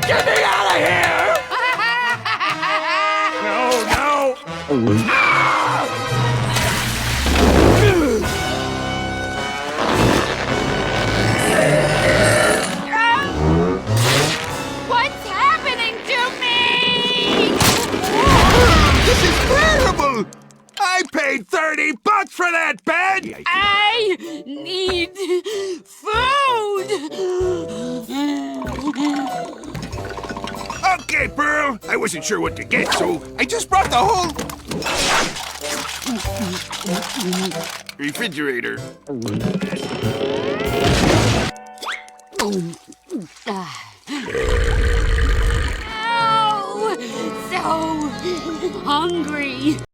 Get me out of here! No! What's happening to me? This is terrible! I paid $30 for that bed! I need food. Okay, Pearl. I wasn't sure what to get, so I just brought the whole refrigerator. Oh, so hungry.